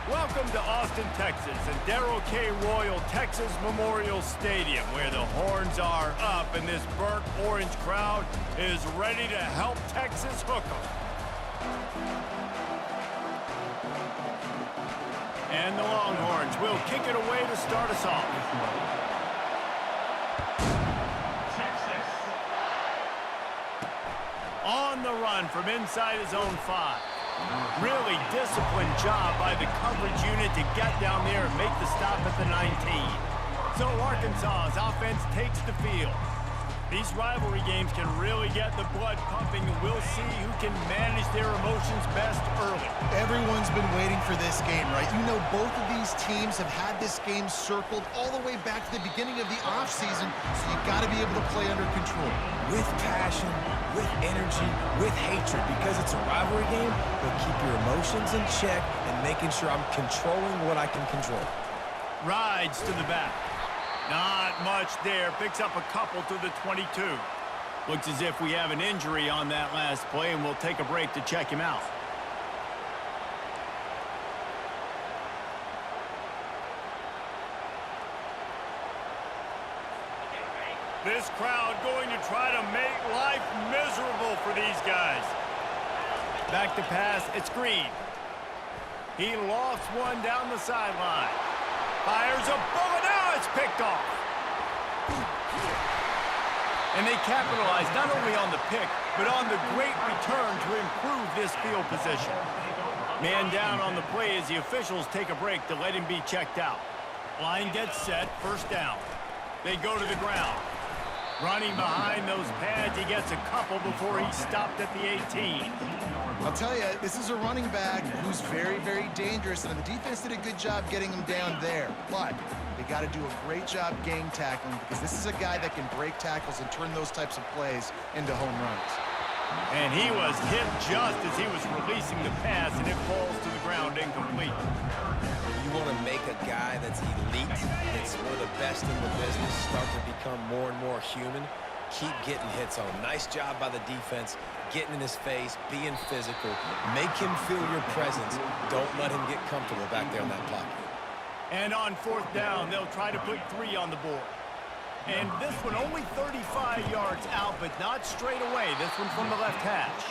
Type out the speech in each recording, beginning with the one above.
Welcome to Austin, Texas, and Darrell K. Royal Texas Memorial Stadium, where the horns are up and this burnt orange crowd is ready to help Texas hook 'em. And the Longhorns will kick it away to start us off. On the run from inside his own 5. Really disciplined job by the coverage unit to get down there and make the stop at the 19. So Arkansas's offense takes the field. These rivalry games can really get the blood pumping, and we'll see who can manage their emotions best early. Everyone's been waiting for this game, right? You know, both of these teams have had this game circled all the way back to the beginning of the offseason, so you got to be able to play under control. With passion, with energy, with hatred, because it's a rivalry game, but keep your emotions in check and making sure I'm controlling what I can control. Rides to the back. Not much there. Picks up a couple to the 22. Looks as if we have an injury on that last play, and we'll take a break to check him out. This crowd going to try to make life miserable for these guys. Back to pass. It's Green. He lofts one down the sideline. Fires a bullet. Now it's picked off. And they capitalize not only on the pick, but on the great return to improve this field position. Man down on the play as the officials take a break to let him be checked out. Line gets set. First down. They go to the ground. Running behind those pads, he gets a couple before he stopped at the 18. I'll tell you, this is a running back who's very, very dangerous, and the defense did a good job getting him down there. But they got to do a great job game tackling, because this is a guy that can break tackles and turn those types of plays into home runs. And he was hit just as he was releasing the pass, and it falls to the ground incomplete. You want to make a guy that's elite, that's one of the best in the business, start to become more and more human. Keep getting hits on him. Nice job by the defense, getting in his face, being physical. Make him feel your presence. Don't let him get comfortable back there in that pocket. And on fourth down, they'll try to put 3 on the board. And this one only 35 yards out, but not straight away. This one from the left hash.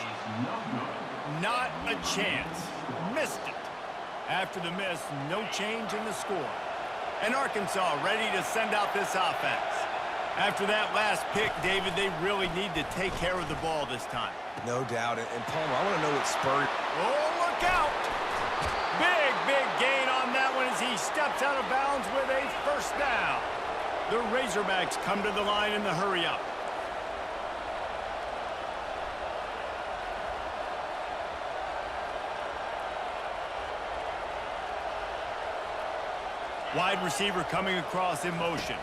Not a chance. Missed it. After the miss, no change in the score. And Arkansas ready to send out this offense. After that last pick, David, they really need to take care of the ball this time. No doubt. And Palmer, I want to know what spurred. Oh, look out! Big gain on that one as he steps out of bounds with a first down. The Razorbacks come to the line in the hurry-up. Wide receiver coming across in motion.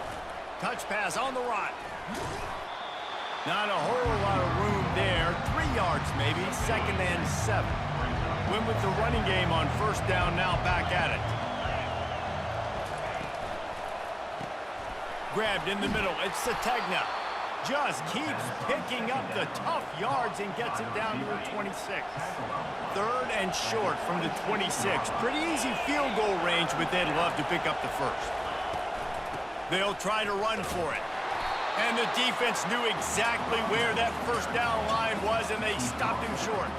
Touch pass on the run. Not a whole lot of room there. 3 yards maybe, 2nd and 7. Went with the running game on first down, now back at it. Grabbed in the middle, it's Sategna. Just keeps picking up the tough yards and gets it down to the 26. 3rd and short from the 26. Pretty easy field goal range, but they'd love to pick up the first. They'll try to run for it. And the defense knew exactly where that first down line was, and they stopped him short.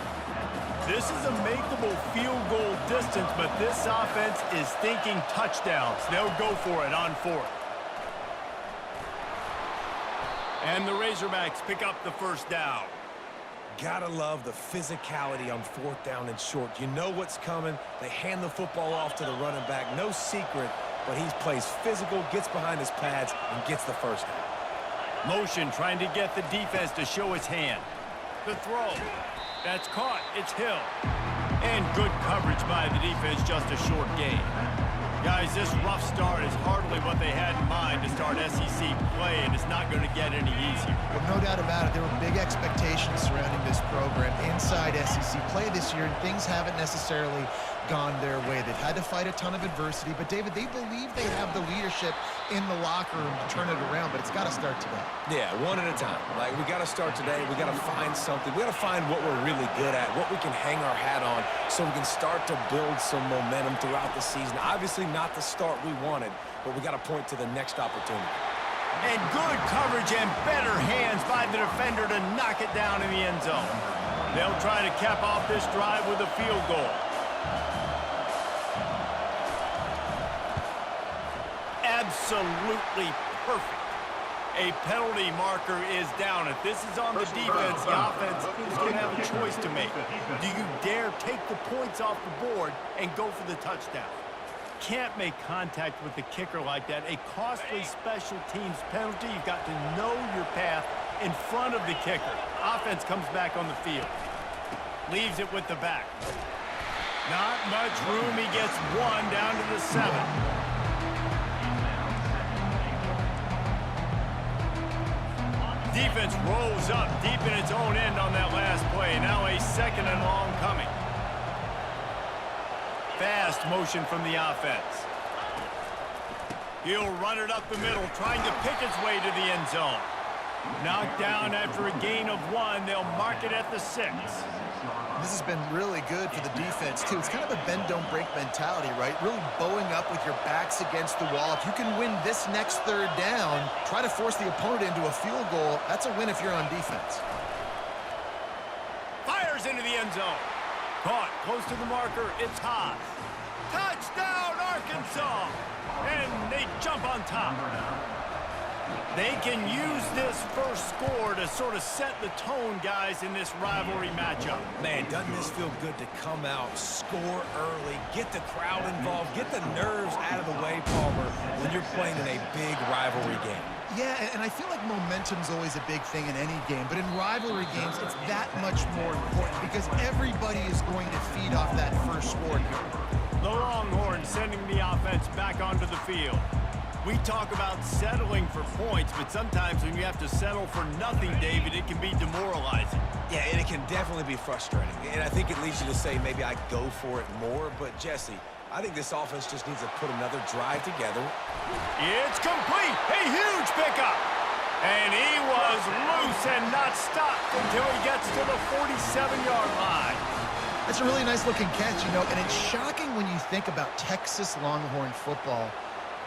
This is a makeable field goal distance, but this offense is thinking touchdowns. They'll go for it on 4th. And the Razorbacks pick up the first down. Gotta love the physicality on 4th down and short. You know what's coming. They hand the football off to the running back. No secret, but he plays physical, gets behind his pads, and gets the first down. Motion trying to get the defense to show his hand. The throw. That's caught. It's Hill. And good coverage by the defense, just a short gain. Guys, this rough start is hardly what they had in mind to start SEC play, and it's not going to get any easier. Well, no doubt about it. There were big expectations surrounding this program inside SEC play this year, and things haven't necessarily gone their way. They've had to fight a ton of adversity, but David, they believe they have the leadership in the locker room to turn it around, but it's got to start today. Yeah, one at a time. Like, we got to start today. We got to find something. We got to find what we're really good at, what we can hang our hat on, so we can start to build some momentum throughout the season. Obviously not the start we wanted, but we got to point to the next opportunity. And good coverage and better hands by the defender to knock it down in the end zone. They'll try to cap off this drive with a field goal. Absolutely perfect. A penalty marker is down. If this is on the defense, the offense is going to have a choice to make. Do you dare take the points off the board and go for the touchdown? Can't make contact with the kicker like that. A costly special teams penalty. You've got to know your path in front of the kicker. Offense comes back on the field. Leaves it with the back. Not much room. He gets one down to the 7. Defense rolls up deep in its own end on that last play. Now a 2nd and long coming. Fast motion from the offense. He'll run it up the middle, trying to pick his way to the end zone. Knocked down after a gain of 1. They'll mark it at the 6. This has been really good for the defense, too. It's kind of a bend-don't-break mentality, right? Really bowing up with your backs against the wall. If you can win this next 3rd down, try to force the opponent into a field goal. That's a win if you're on defense. Fires into the end zone. Caught close to the marker. It's Haas. Touchdown, Arkansas! And they jump on top. They can use this first score to sort of set the tone, guys, in this rivalry matchup. Man, doesn't this feel good to come out, score early, get the crowd involved, get the nerves out of the way, Palmer, when you're playing in a big rivalry game. Yeah, and I feel like momentum's always a big thing in any game, but in rivalry games, it's that much more important because everybody is going to feed off that first score here. The Longhorns sending the offense back onto the field. We talk about settling for points, but sometimes when you have to settle for nothing, David, it can be demoralizing. Yeah, and it can definitely be frustrating. And I think it leads you to say maybe I go for it more. But, Jesse, I think this offense just needs to put another drive together. It's complete. A huge pickup. And he was loose and not stopped until he gets to the 47-yard line. That's a really nice-looking catch, you know, and it's shocking when you think about Texas Longhorn football.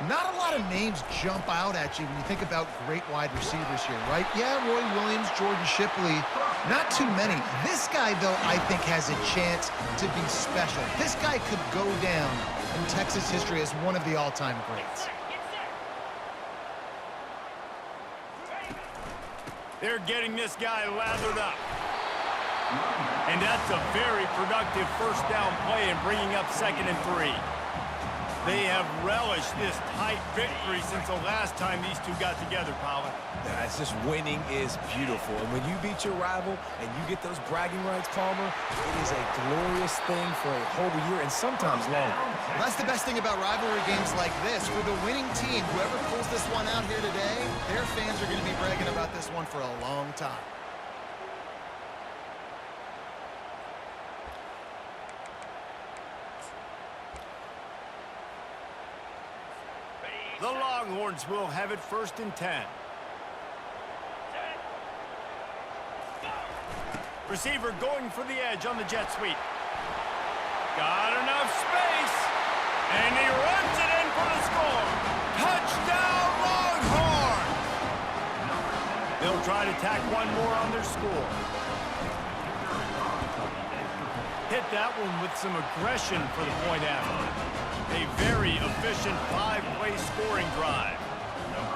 Not a lot of names jump out at you when you think about great wide receivers here, right? Yeah, Roy Williams, Jordan Shipley, not too many. This guy, though, I think has a chance to be special. This guy could go down in Texas history as one of the all-time greats. They're getting this guy lathered up. And that's a very productive first down play and bringing up 2nd and 3. They have relished this tight victory since the last time these two got together, Pollard. Yeah, it's just winning is beautiful. And when you beat your rival and you get those bragging rights, Palmer, it is a glorious thing for a whole year and sometimes longer. That's the best thing about rivalry games like this. For the winning team, whoever pulls this one out here today, their fans are going to be bragging about this one for a long time. The Longhorns will have it 1st and 10. Receiver going for the edge on the jet sweep. Got enough space. And he runs it in for the score. Touchdown, Longhorns! They'll try to tack one more on their score. Hit that one with some aggression for the point after. A very efficient 5-play scoring drive.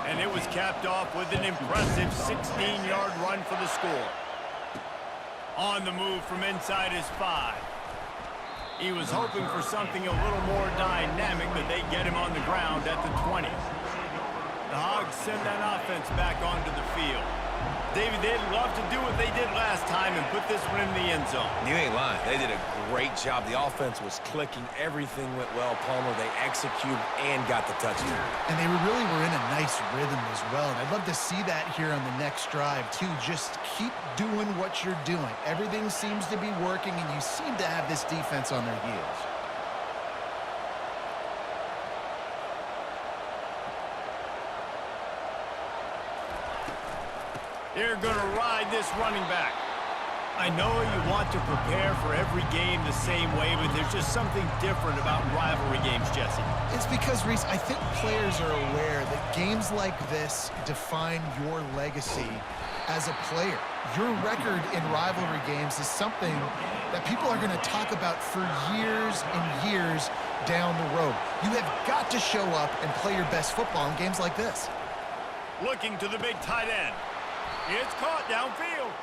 And it was capped off with an impressive 16-yard run for the score. On the move from inside his 5. He was hoping for something a little more dynamic, but they get him on the ground at the 20. The Hogs send that offense back onto the field. David, they'd love to do what they did last time and put this one in the end zone. You ain't lying. They did a great job. The offense was clicking. Everything went well, Palmer. They executed and got the touchdown. And they really were in a nice rhythm as well. And I'd love to see that here on the next drive, too. Just keep doing what you're doing. Everything seems to be working, and you seem to have this defense on their heels. They're going to ride this running back. I know you want to prepare for every game the same way, but there's just something different about rivalry games, Jesse. It's because, Reese, I think players are aware that games like this define your legacy as a player. Your record in rivalry games is something that people are going to talk about for years and years down the road. You have got to show up and play your best football in games like this. Looking to the big tight end. It's caught downfield.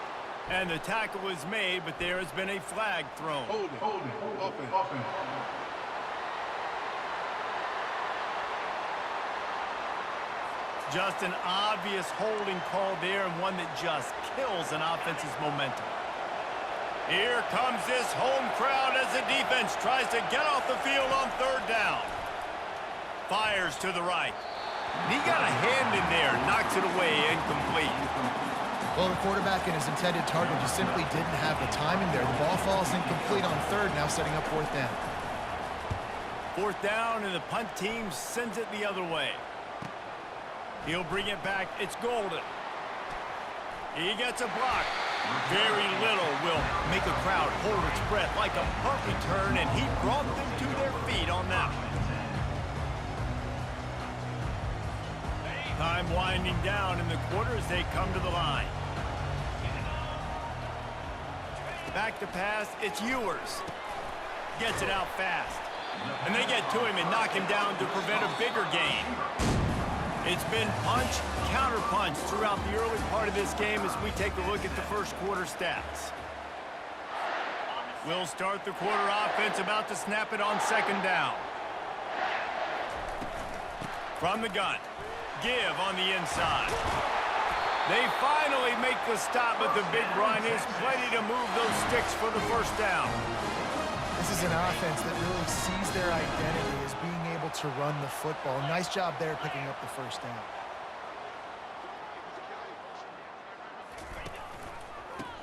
And the tackle is made, but there has been a flag thrown. Hold it. Offense. Just an obvious holding call there, and one that just kills an offense's momentum. Here comes this home crowd as the defense tries to get off the field on third down. Fires to the right. He got a hand in there, knocks it away, incomplete. Well, the quarterback and his intended target just simply didn't have the timing there. The ball falls incomplete on third, now setting up fourth down. Fourth down, and the punt team sends it the other way. He'll bring it back. It's Golden. He gets a block. Very little will make a crowd hold its breath like a punt return, and he brought them to their feet on that one. Time winding down in the quarter as they come to the line. Back to pass, it's Ewers. Gets it out fast. And they get to him and knock him down to prevent a bigger gain. It's been punch, counter punch throughout the early part of this game as we take a look at the first quarter stats. We'll start the quarter offense, about to snap it on second down. From the gun. Give on the inside. They finally make the stop, but the big run is plenty to move those sticks for the first down. This is an offense that really sees their identity as being able to run the football. Nice job there picking up the first down.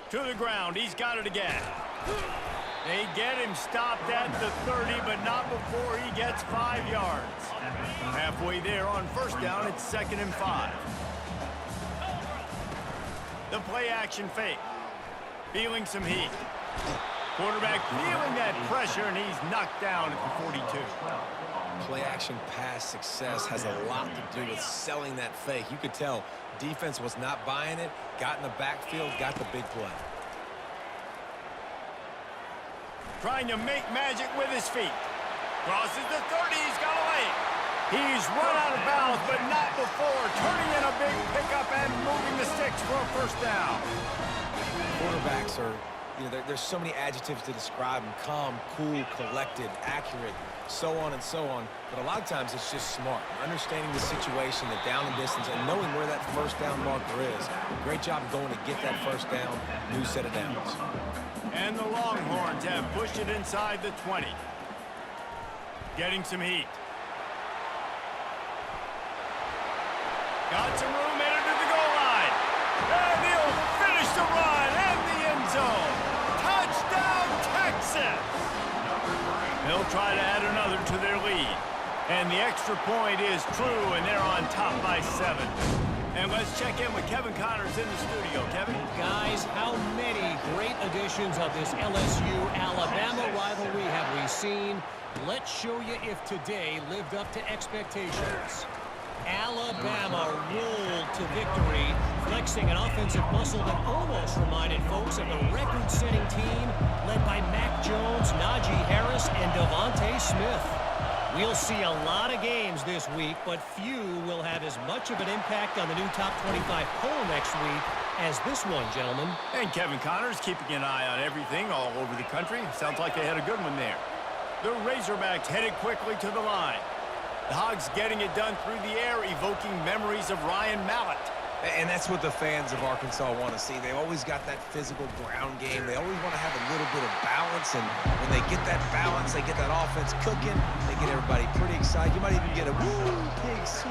To the ground, he's got it again. They get him stopped at the 30, but not before he gets 5 yards. Halfway there on first down, it's 2nd and 5. The play action fake. Feeling some heat. Quarterback feeling that pressure, and he's knocked down at the 42. Play action pass success has a lot to do with selling that fake. You could tell defense was not buying it, got in the backfield, got the big play. Trying to make magic with his feet. Crosses the 30, he's got a lane. He's run out of bounds, but not before turning in a big pickup and moving the sticks for a first down. Quarterbacks are, there's so many adjectives to describe them. Calm, cool, collected, accurate, so on and so on. But a lot of times it's just smart. Understanding the situation, the down and distance, and knowing where that first down marker is. Great job going to get that first down, new set of downs. And the Longhorns have pushed it inside the 20. Getting some heat. Got some room, headed to the goal line. And he'll finish the run and the end zone. Touchdown, Texas! They'll try to add another to their lead. And the extra point is true, and they're on top by 7. And let's check in with Kevin Connors in the studio. Kevin? Guys, how many great editions of this LSU-Alabama rivalry have we seen? Let's show you if today lived up to expectations. Alabama rolled to victory, flexing an offensive muscle that almost reminded folks of the record-setting team led by Mac Jones, Najee Harris, and Devontae Smith. We'll see a lot of games this week, but few will have as much of an impact on the new top 25 poll next week as this one, gentlemen. And Kevin Connors keeping an eye on everything all over the country. Sounds like they had a good one there. The Razorbacks headed quickly to the line. The Hogs getting it done through the air, evoking memories of Ryan Mallett. And that's what the fans of Arkansas want to see. They've always got that physical ground game. They always want to have a little bit of balance, and when they get that balance, they get that offense cooking, they get everybody pretty excited. You might even get a woo, pigs.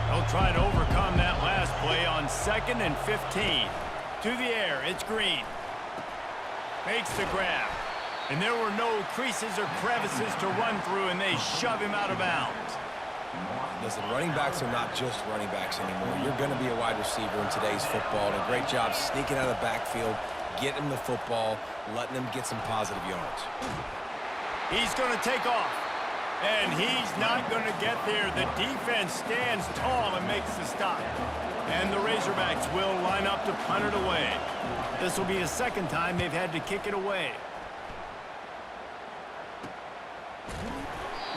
They'll try to overcome that last play on 2nd and 15. To the air, it's Green. Makes the grab. And there were no creases or crevices to run through, and they shove him out of bounds. Listen, running backs are not just running backs anymore. You're going to be a wide receiver in today's football. And a great job sneaking out of the backfield, getting him the football, letting him get some positive yards. He's going to take off. And he's not going to get there. The defense stands tall and makes the stop. And the Razorbacks will line up to punt it away. This will be the second time they've had to kick it away.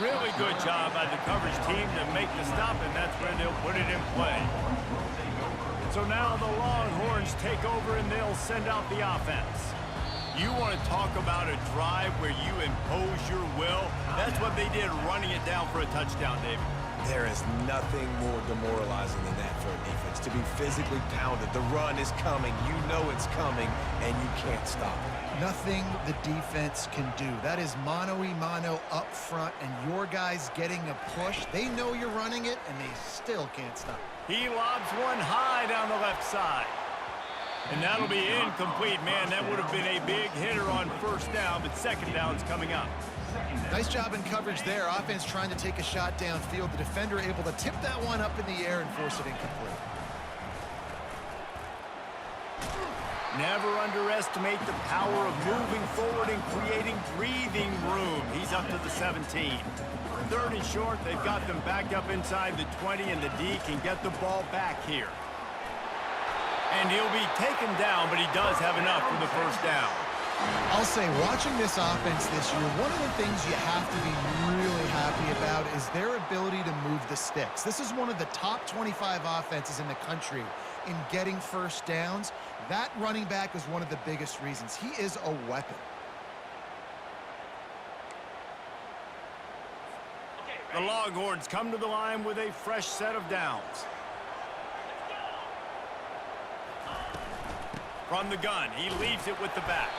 Really good job by the coverage team to make the stop, and that's where they'll put it in play. So now the Longhorns take over, and they'll send out the offense. You want to talk about a drive where you impose your will? That's what they did, running it down for a touchdown, David. There is nothing more demoralizing than that for a defense. To be physically pounded, the run is coming, you know it's coming, and you can't stop it. Nothing the defense can do. That is mano-a-mano up front, and your guys getting a push. They know you're running it, and they still can't stop it. He lobs one high down the left side. And that'll be incomplete. Man, that would have been a big hitter on first down, but second down's coming up. Nice job in coverage there. Offense trying to take a shot downfield. The defender able to tip that one up in the air and force it incomplete. Never underestimate the power of moving forward and creating breathing room. He's up to the 17. Third and short, they've got them backed up inside the 20, and the D can get the ball back here. And he'll be taken down, but he does have enough for the first down. I'll say, watching this offense this year, one of the things you have to be really happy about is their ability to move the sticks. This is one of the top 25 offenses in the country in getting first downs. That running back is one of the biggest reasons. He is a weapon. The Longhorns come to the line with a fresh set of downs. From the gun, he leaves it with the back.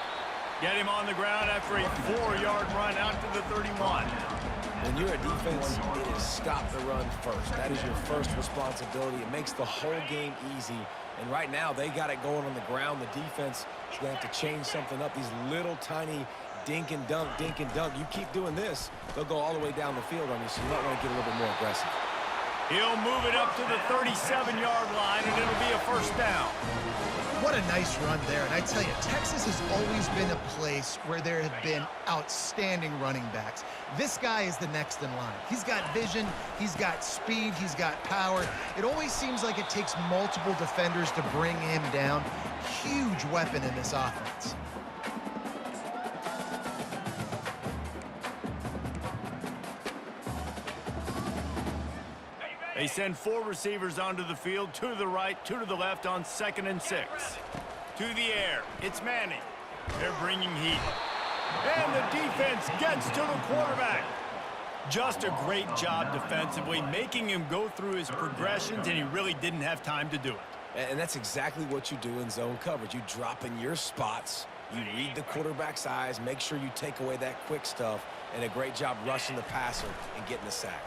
Get him on the ground after a 4-yard run out to the 31. When you're a defense, it is stop the run first. That is your first responsibility. It makes the whole game easy. And right now, they got it going on the ground. The defense is going to have to change something up. These little tiny dink and dunk, dink and dunk. You keep doing this, they'll go all the way down the field on you, so you might want to get a little bit more aggressive. He'll move it up to the 37-yard line, and it'll be a first down. What a nice run there. And I tell you, Texas has always been a place where there have been outstanding running backs. This guy is the next in line. He's got vision, he's got speed, he's got power. It always seems like it takes multiple defenders to bring him down. Huge weapon in this offense. They send 4 receivers onto the field, 2 to the right, 2 to the left on 2nd and 6. To the air, it's Manning. They're bringing heat. And the defense gets to the quarterback. Just a great job defensively, making him go through his progressions, and he really didn't have time to do it. And that's exactly what you do in zone coverage. You drop in your spots, you read the quarterback's eyes, make sure you take away that quick stuff, and a great job rushing the passer and getting the sack.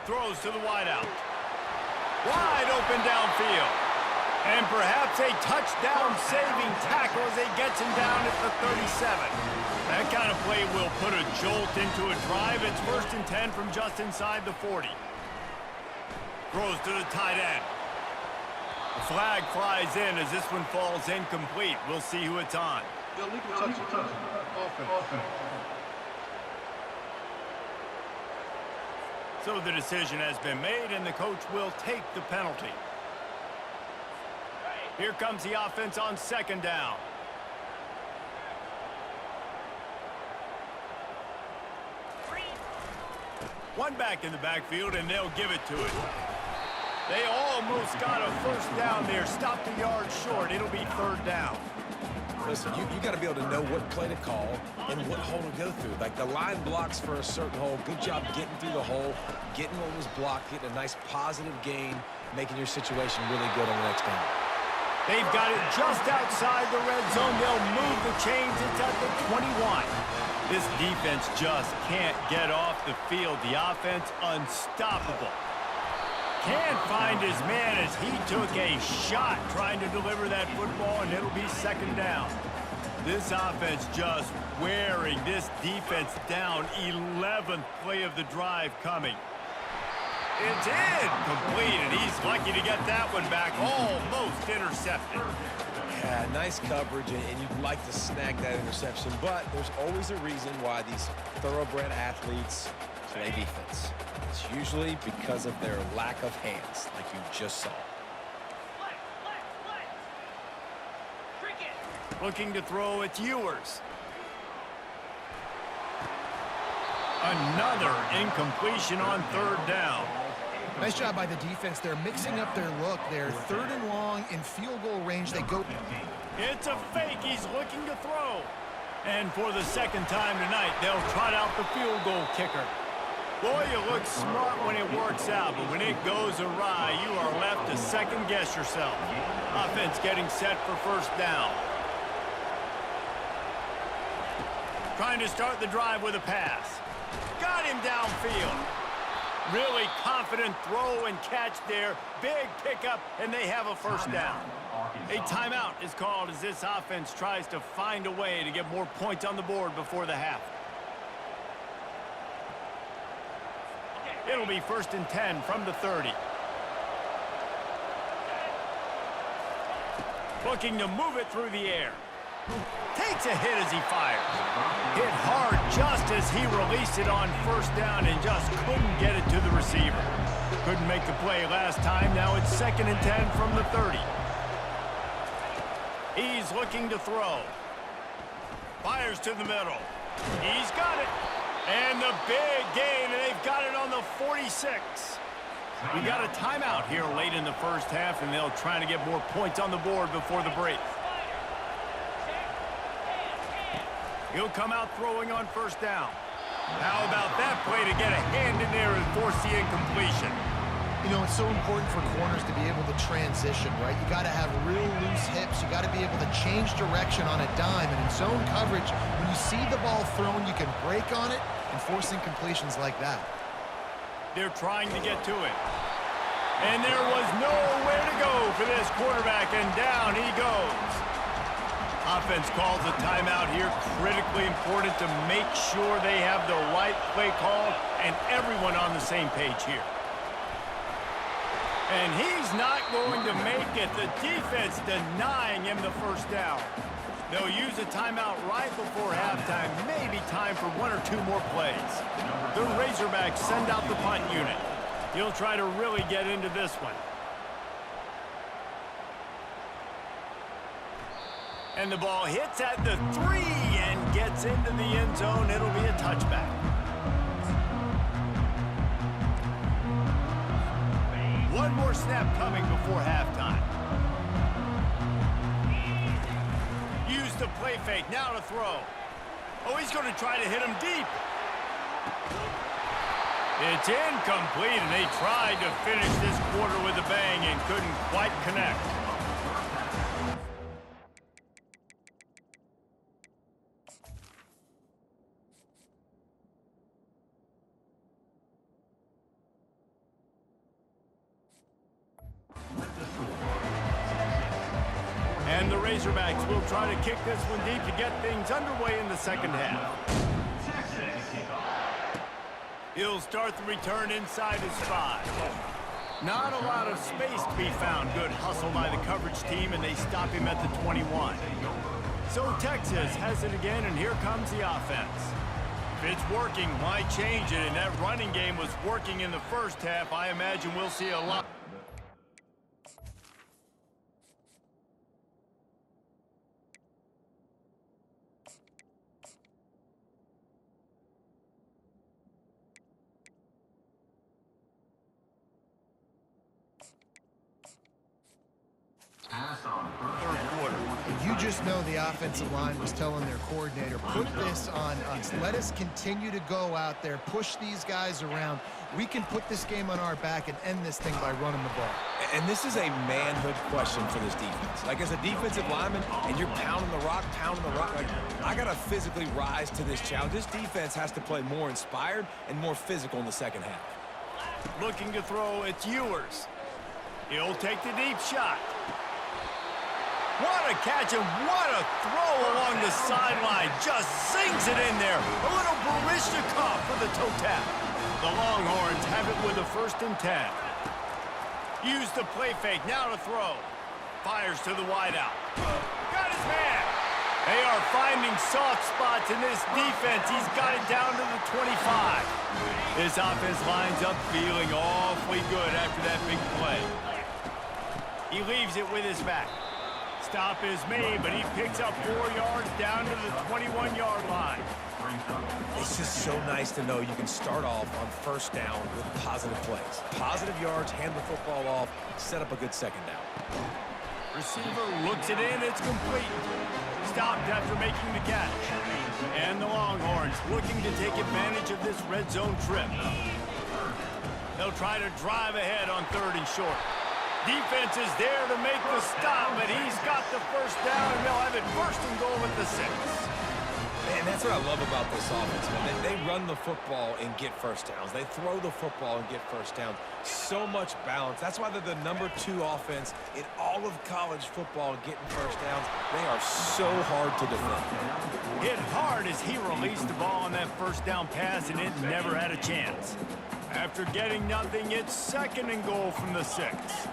Throws to the wideout. Wide open downfield. And perhaps a touchdown-saving tackle as he gets him down at the 37. That kind of play will put a jolt into a drive. It's 1st and 10 from just inside the 40. Throws to the tight end. The flag flies in as this one falls incomplete. We'll see who it's on. Illegal touch. Offense. So the decision has been made, and the coach will take the penalty. Here comes the offense on 2nd down. One back in the backfield, and they'll give it to it. They almost got a first down there. Stopped a yard short. It'll be 3rd down. Listen, you got to be able to know what play to call and what hole to go through. Like, the line blocks for a certain hole. Good job getting through the hole, getting what was blocked, getting a nice positive gain, making your situation really good on the next down. They've got it just outside the red zone. They'll move the chains. It's at the 21. This defense just can't get off the field. The offense unstoppable. Can't find his man as he took a shot trying to deliver that football, and it'll be 2nd down. This offense just wearing this defense down. 11th play of the drive coming. It's in. Completed. He's lucky to get that one back. Almost intercepted. Yeah, nice coverage, and you'd like to snag that interception, but there's always a reason why these thoroughbred athletes play defense. It's usually because of their lack of hands, like you just saw. Looking to throw, it's Ewers. Another incompletion on 3rd down. Nice job by the defense. They're mixing up their look. They're 3rd and long in field goal range. They go. It's a fake. He's looking to throw. And for the 2nd time tonight, they'll trot out the field goal kicker. Boy, you look smart when it works out, but when it goes awry, you are left to second-guess yourself. Offense getting set for 1st down. Trying to start the drive with a pass. Got him downfield. Really confident throw and catch there. Big pickup, and they have a 1st down. A timeout is called as this offense tries to find a way to get more points on the board before the half. It'll be 1st and 10 from the 30. Looking to move it through the air. Takes a hit as he fires. Hit hard just as he released it on 1st down and just couldn't get it to the receiver. Couldn't make the play last time. Now it's 2nd and 10 from the 30. He's looking to throw. Fires to the middle. He's got it. And the big gain, and they've got it on the 46. We got a timeout here late in the 1st half, and they'll try to get more points on the board before the break. He'll come out throwing on 1st down. How about that play to get a hand in there and force the incompletion? You know, it's so important for corners to be able to transition, right? You got to have real loose hips. You got to be able to change direction on a dime. And in zone coverage, when you see the ball thrown, you can break on it and force incompletions like that. They're trying to get to it. And there was nowhere to go for this quarterback, and down he goes. Offense calls a timeout here. Critically important to make sure they have the right play call and everyone on the same page here. And he's not going to make it. The defense denying him the 1st down. They'll use a timeout right before halftime. Maybe time for 1 or 2 more plays. The Razorbacks send out the punt unit. He'll try to really get into this one. And the ball hits at the 3 and gets into the end zone. It'll be a touchback. One more snap coming before halftime. Use the play fake. Now to throw. Oh, he's going to try to hit him deep. It's incomplete, and they tried to finish this quarter with a bang and couldn't quite connect. And the Razorbacks will try to kick this one deep to get things underway in the 2nd half. He'll start the return inside his 5. Not a lot of space to be found. Good hustle by the coverage team, and they stop him at the 21. So Texas has it again, and here comes the offense. If it's working, why change it? And that running game was working in the 1st half. I imagine we'll see a lot. You just know the offensive line was telling their coordinator, put this on us. Let us continue to go out there, push these guys around. We can put this game on our back and end this thing by running the ball. And this is a manhood question for this defense. Like, as a defensive lineman, and you're pounding the rock, like, I got to physically rise to this challenge. This defense has to play more inspired and more physical in the 2nd half. Looking to throw, it's Ewers. He'll take the deep shot. What a catch and what a throw along the sideline. Just zings it in there. A little Baryshnikov for the toe tap. The Longhorns have it with a 1st and 10. Use the play fake, now to throw. Fires to the wideout. Got his man. They are finding soft spots in this defense. He's got it down to the 25. This offense lines up feeling awfully good after that big play. He leaves it with his back. Stop is made, but he picks up 4 yards down to the 21-yard line. It's just so nice to know you can start off on 1st down with positive plays. Positive yards, hand the football off, set up a good 2nd down. Receiver looks it in, it's complete. Stopped after making the catch. And the Longhorns looking to take advantage of this red zone trip. They'll try to drive ahead on 3rd and short. Defense is there to make the stop, but he's got the 1st down, and they'll have it 1st and goal at the 6. Man, that's what I love about this offense, man. They run the football and get 1st downs. They throw the football and get 1st downs. So much balance. That's why they're the #2 offense in all of college football getting 1st downs. They are so hard to defend. Hit hard as he released the ball on that 1st down pass, and it never had a chance. After getting nothing, it's 2nd and goal from the 6.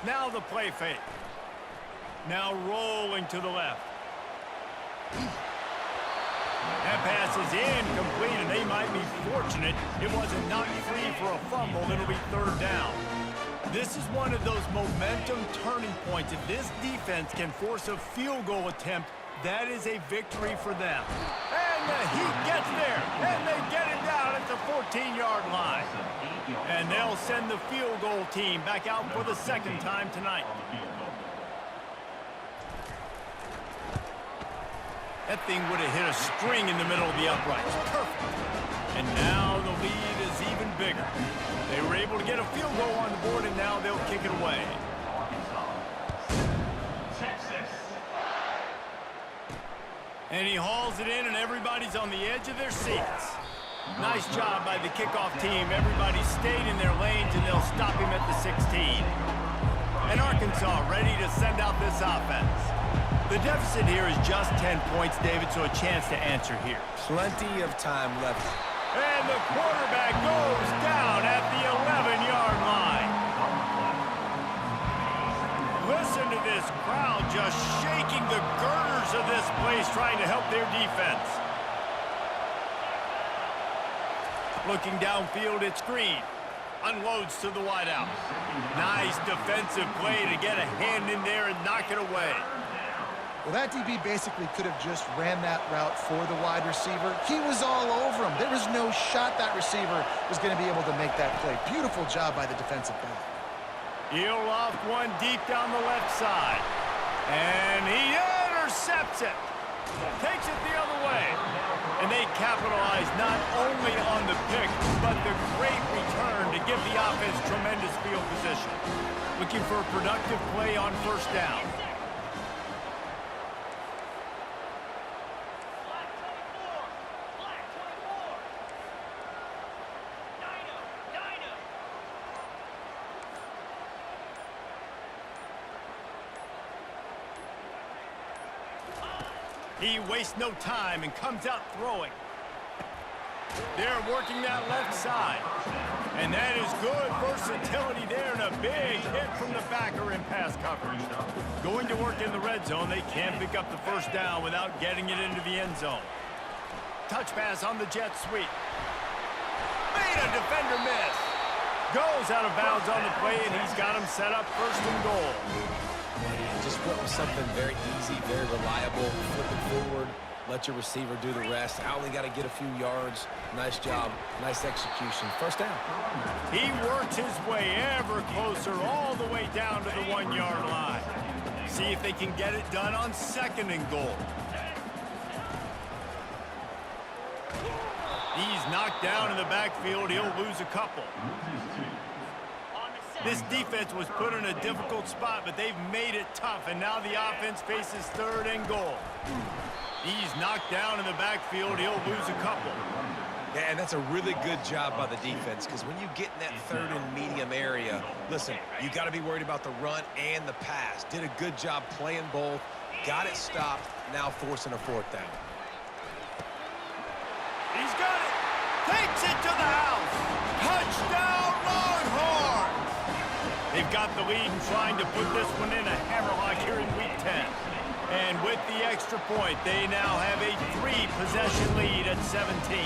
Now the play fake. Now rolling to the left. That pass is incomplete, and they might be fortunate it wasn't knocked free for a fumble. It'll be 3rd down. This is one of those momentum turning points. If this defense can force a field goal attempt, that is a victory for them. And the Heat gets there, and they get it down at the 14-yard line. And they'll send the field goal team back out for the 2nd time tonight. That thing would have hit a string in the middle of the uprights. Perfect. And now the lead is even bigger. They were able to get a field goal on the board, and now they'll kick it away. And he hauls it in, and everybody's on the edge of their seats. Nice job by the kickoff team. Everybody stayed in their lanes, and they'll stop him at the 16. And Arkansas ready to send out this offense. The deficit here is just 10 points, David, so a chance to answer here. Plenty of time left. And the quarterback goes down at the 11-yard line. Listen to this crowd just shaking the girders of this place, trying to help their defense. Looking downfield, it's Green. Unloads to the wideout. Nice defensive play to get a hand in there and knock it away. Well, that DB basically could have just ran that route for the wide receiver. He was all over him. There was no shot that receiver was going to be able to make that play. Beautiful job by the defensive back. He'll loft one deep down the left side. And he intercepts it. Takes it the other way. And they capitalize not only on the pick, but the great return to give the offense tremendous field position. Looking for a productive play on 1st down. He wastes no time and comes out throwing. They're working that left side. And that is good versatility there, and a big hit from the backer in pass coverage. Going to work in the red zone, they can't pick up the 1st down without getting it into the end zone. Touch pass on the jet sweep. Made a defender miss. Goes out of bounds on the play, and he's got him set up 1st and goal. Just went with something very easy, very reliable. Flip it forward, let your receiver do the rest. I only got to get a few yards. Nice job, nice execution. 1st down. He works his way ever closer all the way down to the 1-yard line. See if they can get it done on 2nd and goal. He's knocked down in the backfield. He'll lose a couple. This defense was put in a difficult spot, but they've made it tough, and now the offense faces 3rd and goal. He's knocked down in the backfield. He'll lose a couple. Yeah, and that's a really good job by the defense, because when you get in that third and medium area, listen, you got to be worried about the run and the pass. Did a good job playing both, got it stopped, now forcing a fourth down. He's got it. Takes it to the house. Touchdown, Longhorns. They've got the lead and trying to put this one in a hammerlock here in Week 10. And with the extra point, they now have a 3-possession lead at 17.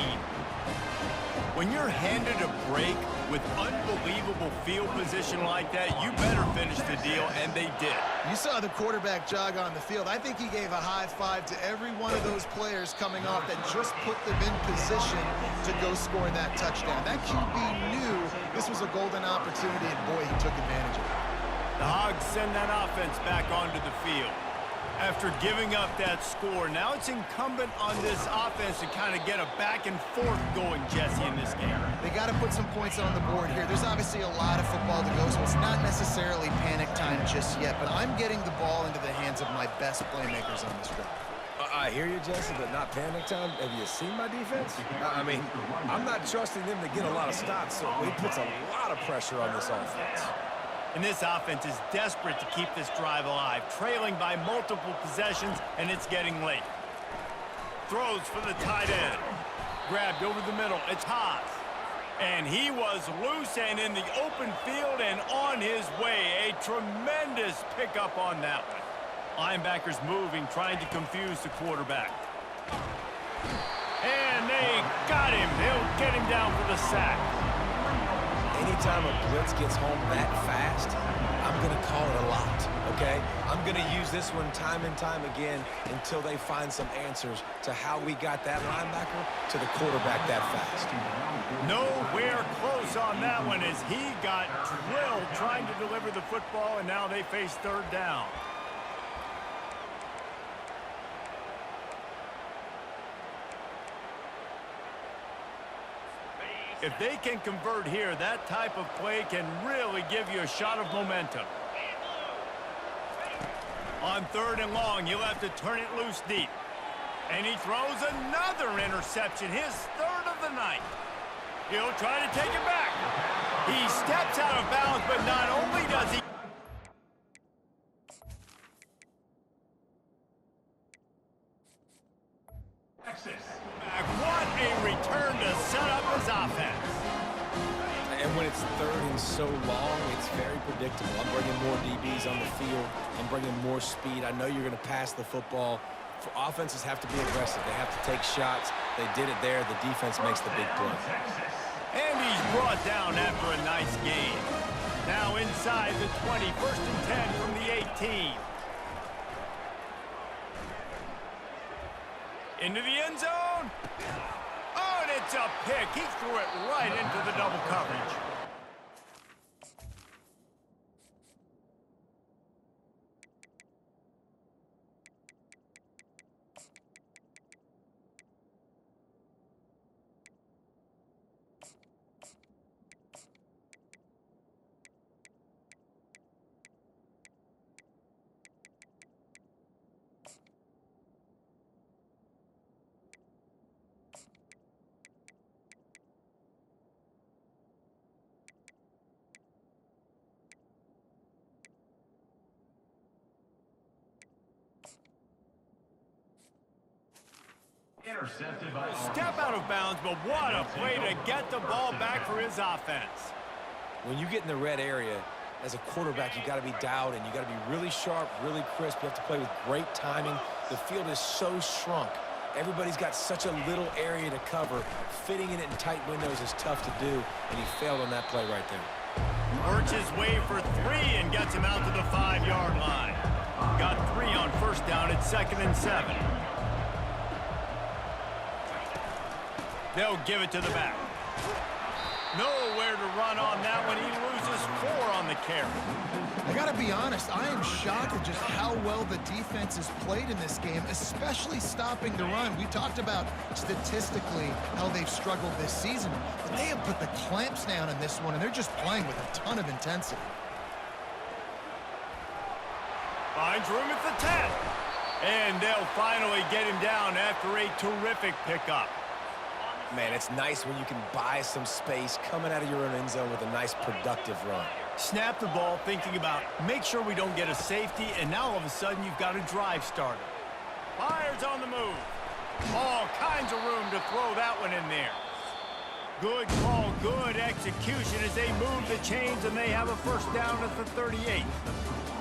When you're handed a break with unbelievable field position like that, you better finish the deal, and they did. You saw the quarterback jog on the field. I think he gave a high five to every one of those players coming off that just put them in position to go score that touchdown. That QB knew this was a golden opportunity, and boy, he took advantage of it. The Hogs send that offense back onto the field. After giving up that score, now it's incumbent on this offense to kind of get a back and forth going, Jesse, in this game. They got to put some points on the board here. There's obviously a lot of football to go, so it's not necessarily panic time just yet, but I'm getting the ball into the hands of my best playmakers on this drive. I hear you, Jesse, but not panic time. Have you seen my defense? I mean, I'm not trusting them to get a lot of stops, so it puts a lot of pressure on this offense. And this offense is desperate to keep this drive alive, trailing by multiple possessions, and it's getting late. Throws for the tight end. Grabbed over the middle. It's Haas. And he was loose and in the open field and on his way. A tremendous pickup on that one. Linebackers moving, trying to confuse the quarterback. And they got him. They'll get him down for the sack. Anytime a blitz gets home that fast, I'm going to call it a lot, okay? I'm going to use this one time and time again until they find some answers to how we got that linebacker to the quarterback that fast. Nowhere close on that one as he got drilled trying to deliver the football, and now they face third down. If they can convert here, that type of play can really give you a shot of momentum. On third and long, you'll have to turn it loose deep. And he throws another interception, his third of the night. He'll try to take it back. He steps out of bounds, but not only does he... What a return to set up his offense. And when it's third and so long, it's very predictable. I'm bringing more DBs on the field. I'm bringing more speed. I know you're going to pass the football. Offenses have to be aggressive. They have to take shots. They did it there. The defense makes the big play. And he's brought down after a nice gain. Now inside the 20, 1st and 10 from the 18. Into the end zone. Oh, and it's a pick. He threw it right into the double coverage. Step out of bounds, but what a play to get the ball back for his offense. When you get in the red area, as a quarterback, you got to be dialed in. You got to be really sharp, really crisp. You have to play with great timing. The field is so shrunk. Everybody's got such a little area to cover. Fitting in it in tight windows is tough to do, and he failed on that play right there. Works his way for 3 and gets him out to the 5-yard line. Got 3 on first down at 2nd and 7. They'll give it to the back. Nowhere to run on that one. He loses 4 on the carry. I got to be honest, I am shocked at just how well the defense has played in this game, especially stopping the run. We talked about statistically how they've struggled this season, but they have put the clamps down in this one, and they're just playing with a ton of intensity. Finds room at the 10. And they'll finally get him down after a terrific pickup. Man, it's nice when you can buy some space coming out of your own end zone with a nice productive run. Snap the ball thinking about make sure we don't get a safety, and now all of a sudden you've got a drive starter. Fires on the move. All kinds of room to throw that one in there. Good call, good execution as they move the chains and they have a first down at the 38.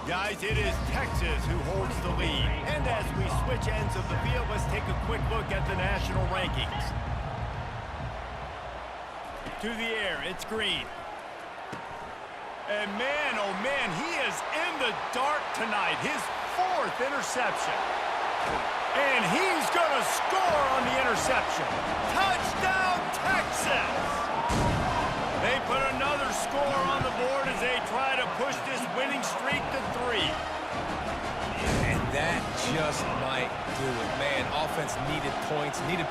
Guys, it is Texas who holds the lead. And as we switch ends of the field, let's take a quick look at the national rankings. To the air, it's Green. And man, oh man, he is in the dark tonight. His 4th interception. And he's going to score on the interception. Touchdown, Texas! They put another score on the board as they try to push this winning streak to 3. And that just might do it. Man, offense needed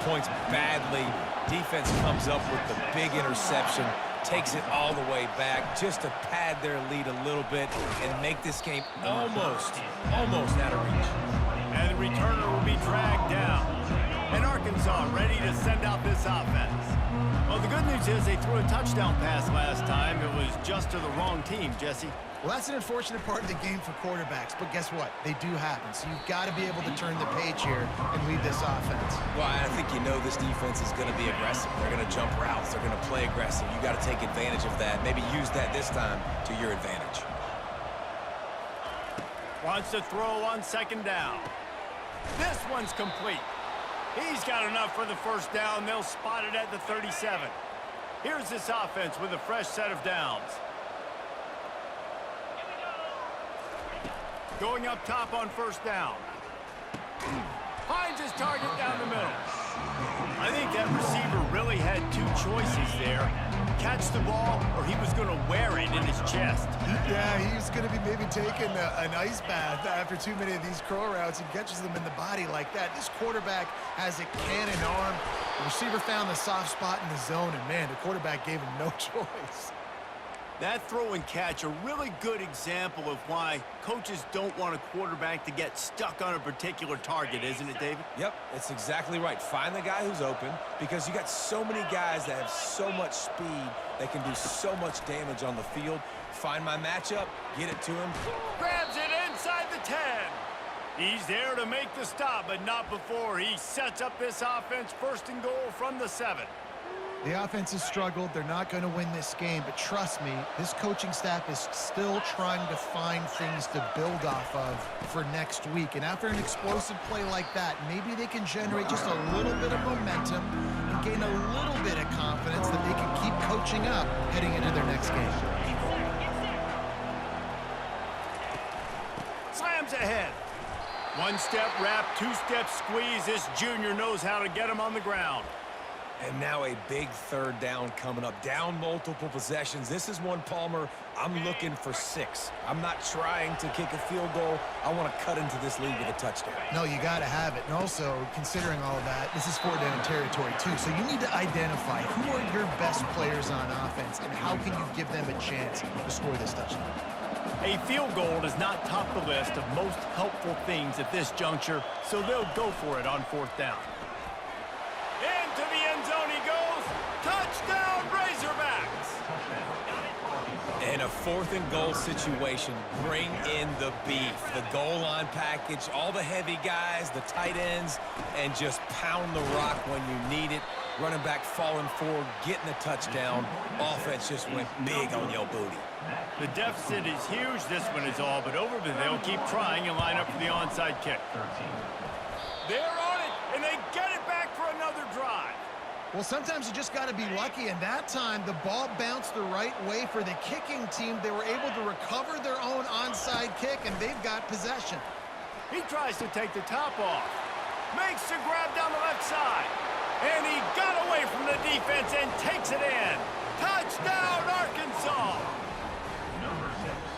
points badly. Defense comes up with the big interception, takes it all the way back just to pad their lead a little bit and make this game almost out of reach. And the returner will be dragged down. And Arkansas ready to send out this offense. Well, the good news is they threw a touchdown pass last time. It was just to the wrong team, Jesse. Well, that's an unfortunate part of the game for quarterbacks, but guess what? They do happen, so you've got to be able to turn the page here and lead this offense. Well, I think you know this defense is going to be aggressive. They're going to jump routes. They're going to play aggressive. You got to take advantage of that. Maybe use that this time to your advantage. Wants to throw on 2nd down. This one's complete. He's got enough for the first down. They'll spot it at the 37. Here's this offense with a fresh set of downs. Going up top on 1st down. Finds his target down the middle. I think that receiver really had 2 choices there. Catch the ball, or he was going to wear it in his chest. Yeah, he was going to be maybe taking an ice bath after too many of these curl routes. He catches them in the body like that. This quarterback has a cannon arm. The receiver found the soft spot in the zone, and man, the quarterback gave him no choice. That throw and catch, a really good example of why coaches don't want a quarterback to get stuck on a particular target, isn't it, David? Yep, it's exactly right. Find the guy who's open because you got so many guys that have so much speed that can do so much damage on the field. Find my matchup, get it to him. Grabs it inside the 10. He's there to make the stop, but not before he sets up this offense 1st and goal from the 7. The offense has struggled. They're not going to win this game, but trust me, this coaching staff is still trying to find things to build off of for next week. And after an explosive play like that, maybe they can generate just a little bit of momentum and gain a little bit of confidence that they can keep coaching up heading into their next game. Slams ahead. 1-step wrap, 2-step squeeze. This junior knows how to get him on the ground. And now a big 3rd down coming up. Down multiple possessions. This is one, Palmer, I'm looking for 6. I'm not trying to kick a field goal. I want to cut into this lead with a touchdown. No, you got to have it. And also, considering all of that, this is 4-down territory too. So you need to identify who are your best players on offense and how can you give them a chance to score this touchdown. A field goal does not top the list of most helpful things at this juncture, so they'll go for it on 4th down. Into the end zone he goes. Touchdown, Razorbacks! In a 4th and goal situation, bring in the beef. The goal line package, all the heavy guys, the tight ends, and just pound the rock when you need it. Running back falling forward, getting a touchdown. Offense just went big on your booty. The deficit is huge. This one is all but over, but they'll keep trying and line up for the onside kick. They're on it, and they get it back for another drive. Well, sometimes you just got to be lucky, and that time the ball bounced the right way for the kicking team. They were able to recover their own onside kick, and they've got possession. He tries to take the top off. Makes the grab down the left side. And he got away from the defense and takes it in. Touchdown, Arkansas!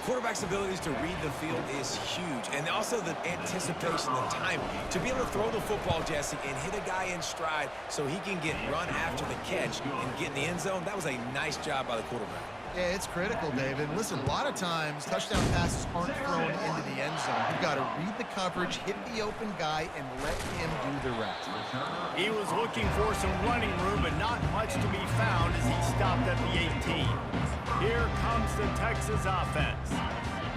Quarterback's abilities to read the field is huge, and also the anticipation, the timing. To be able to throw the football, Jesse, and hit a guy in stride so he can get run after the catch and get in the end zone, that was a nice job by the quarterback. Yeah, it's critical, David. Listen, a lot of times touchdown passes aren't thrown into the end zone. You've got to read the coverage, hit the open guy, and let him do the rest. He was looking for some running room, but not much to be found as he stopped at the 18. Here comes the Texas offense.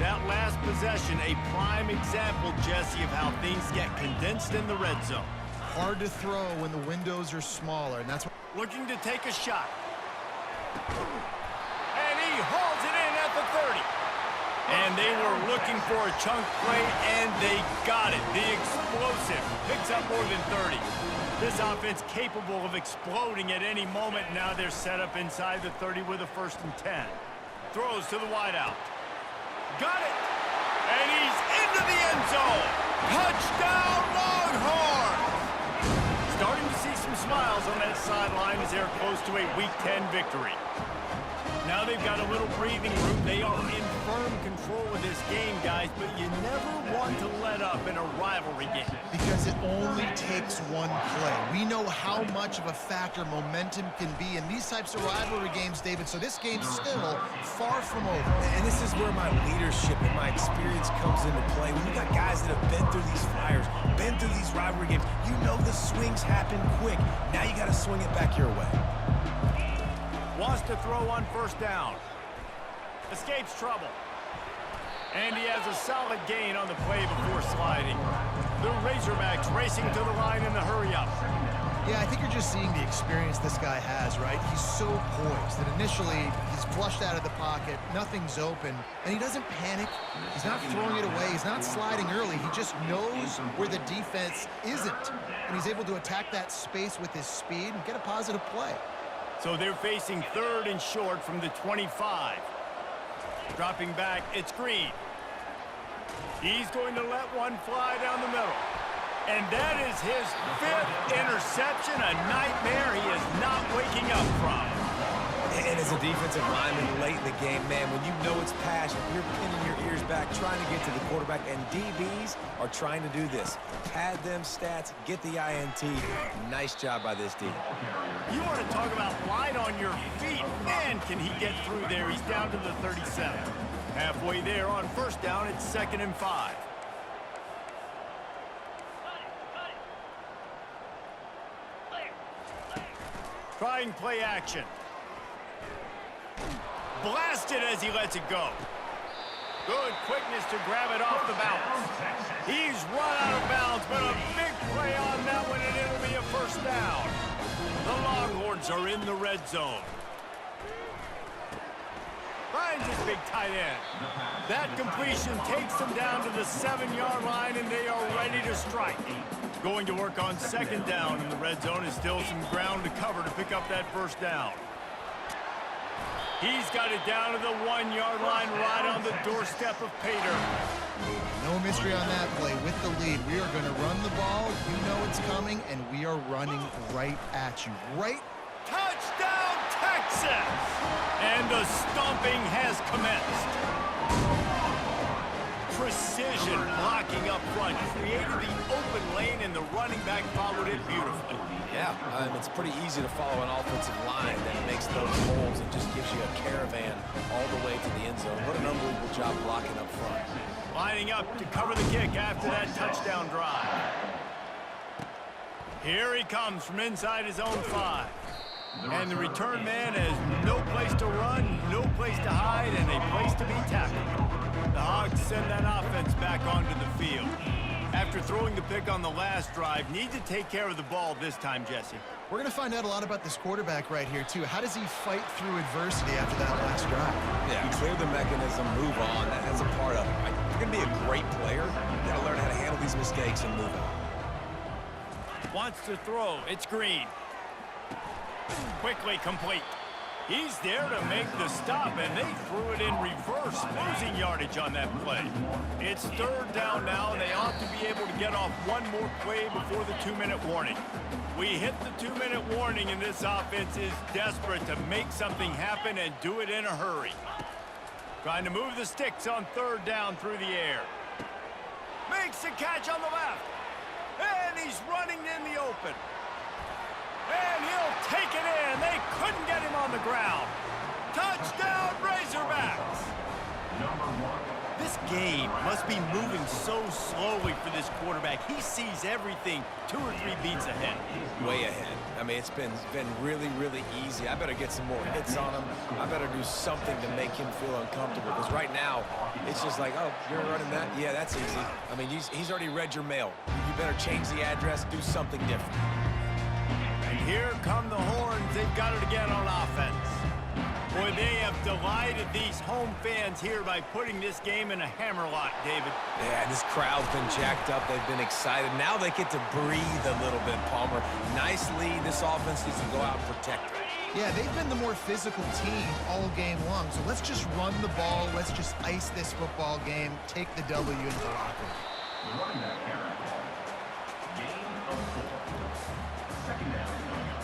That last possession, a prime example, Jesse, of how things get condensed in the red zone. Hard to throw when the windows are smaller, and that's what... Looking to take a shot. And he hauls it in at the 30. And they were looking for a chunk play, and they got it. The explosive picks up more than 30. This offense capable of exploding at any moment. Now they're set up inside the 30 with a 1st and 10. Throws to the wideout. Got it. And he's into the end zone. Touchdown, Longhorns! Starting to see some smiles on that sideline as they're close to a Week 10 victory. Now they've got a little breathing room. They are in firm control of this game, guys, but you never want to let up in a rivalry game. Because it only takes one play. We know how much of a factor momentum can be in these types of rivalry games, David, so this game's still far from over. And this is where my leadership and my experience comes into play. When you got guys that have been through these fires, been through these rivalry games, you know the swings happen quick. Now you got to swing it back your way. Wants to throw on 1st down. Escapes trouble. And he has a solid gain on the play before sliding. The Razorbacks racing to the line in the hurry-up. Yeah, I think you're just seeing the experience this guy has, right? He's so poised that initially he's flushed out of the pocket, nothing's open, and he doesn't panic. He's not throwing it away. He's not sliding early. He just knows where the defense isn't, and he's able to attack that space with his speed and get a positive play. So they're facing 3rd and short from the 25. Dropping back, it's Green. He's going to let one fly down the middle. And that is his 5th interception, a nightmare he is not waking up from. And as a defensive lineman late in the game, man, when you know it's passion, you're pinning your ears back, trying to get to the quarterback, and DBs are trying to do this. Pad them stats, get the INT. Nice job by this D. You want to talk about light on your feet. Man, can he get through there. He's down to the 37. Halfway there on 1st down, it's 2nd and 5. Trying play action. Blasted as he lets it go. Good quickness to grab it off the bounce. He's run out of bounds, but a big play on that one, and it'll be a 1st down. The Longhorns are in the red zone. Finds his big tight end. That completion takes them down to the 7-yard line, and they are ready to strike. Going to work on 2nd down in the red zone is still some ground to cover to pick up that 1st down. He's got it down to the 1-yard line right on the doorstep of Pater. No mystery on that play. With the lead, we are going to run the ball. You know it's coming, and we are running right at you. Right. Touchdown, Texas! And the stomping has commenced. Precision blocking up front created the open lane, and the running back followed it beautifully. Yeah, it's pretty easy to follow an offensive line that makes those holes and just gives you a caravan all the way to the end zone. What an unbelievable job blocking up front. Lining up to cover the kick after that touchdown drive. Here he comes from inside his own 5. And the return man has no place to run, no place to hide, and a place to be tackled. The Hogs send that offense back onto the field. After throwing the pick on the last drive, need to take care of the ball this time, Jesse. We're going to find out a lot about this quarterback right here, too. How does he fight through adversity after that last drive? Yeah, clear the mechanism, move on. That's a part of it. Right? If you're going to be a great player, you got to learn how to handle these mistakes and move on. Wants to throw. It's Green. Quickly complete. He's there to make the stop, and they threw it in reverse, losing yardage on that play. It's 3rd down now, and they ought to be able to get off one more play before the 2-minute warning. We hit the 2-minute warning, and this offense is desperate to make something happen and do it in a hurry. Trying to move the sticks on 3rd down through the air. Makes the catch on the left. And he's running in the open. And he'll take it in. They couldn't get him on the ground. Touchdown, Razorbacks! This game must be moving so slowly for this quarterback. He sees everything 2 or 3 beats ahead. Way ahead. I mean, it's been really, really easy. I better get some more hits on him. I better do something to make him feel uncomfortable, because right now, it's just like, oh, you're running that? Yeah, that's easy. I mean, he's already read your mail. You better change the address, do something different. And here come the horns. They've got it again on offense. Boy, they have delighted these home fans here by putting this game in a hammerlock, David. Yeah, this crowd's been jacked up. They've been excited. Now they get to breathe a little bit, Palmer. Nice lead. This offense needs to go out and protect it. Yeah, they've been the more physical team all game long. So let's just run the ball. Let's just ice this football game. Take the W into the locker room. The running back carry. Gain of 4. Second down coming up.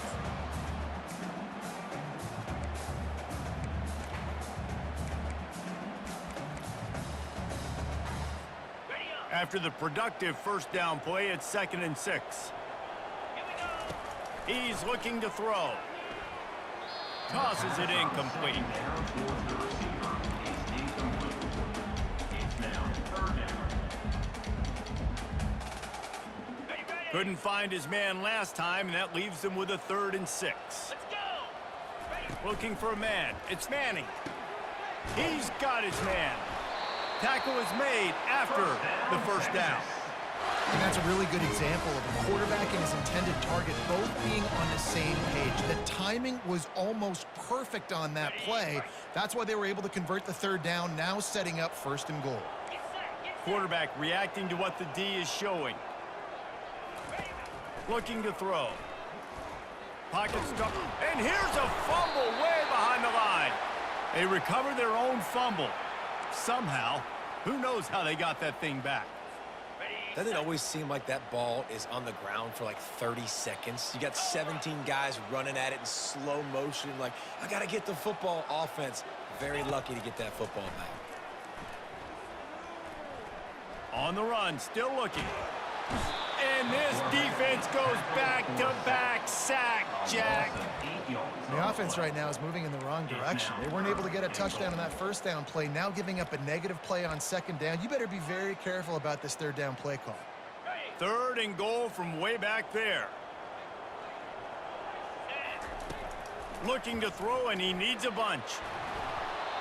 After the productive first down play, it's 2nd and 6. He's looking to throw. Tosses it incomplete. Couldn't find his man last time, and that leaves him with a 3rd and 6. Looking for a man. It's Manning. He's got his man. Tackle is made after the first down. And that's a really good example of a quarterback and his intended target both being on the same page. The timing was almost perfect on that play. That's why they were able to convert the 3rd down, now setting up 1st and goal. Quarterback reacting to what the D is showing. Looking to throw. Pocket stuff. And here's a fumble way behind the line. They recover their own fumble. Somehow, who knows how they got that thing back. Doesn't it always seem like that ball is on the ground for like 30 seconds? You got 17 guys running at it in slow motion. Like, I got to get the football. Offense, very lucky to get that football back. On the run, still looking. And this defense goes back-to-back sack, Jack. The offense right now is moving in the wrong direction. They weren't able to get a touchdown on that first down play, now giving up a negative play on 2nd down. You better be very careful about this 3rd down play call. 3rd and goal from way back there. Looking to throw, and he needs a bunch.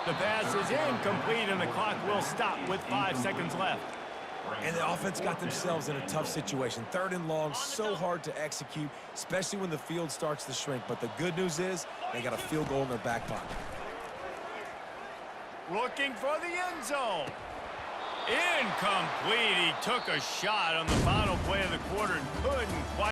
The pass is incomplete, and the clock will stop with 5 seconds left. And the offense got themselves in a tough situation. 3rd and long, so hard to execute, especially when the field starts to shrink. But the good news is they got a field goal in their back pocket. Looking for the end zone. Incomplete. He took a shot on the final play of the quarter and couldn't quite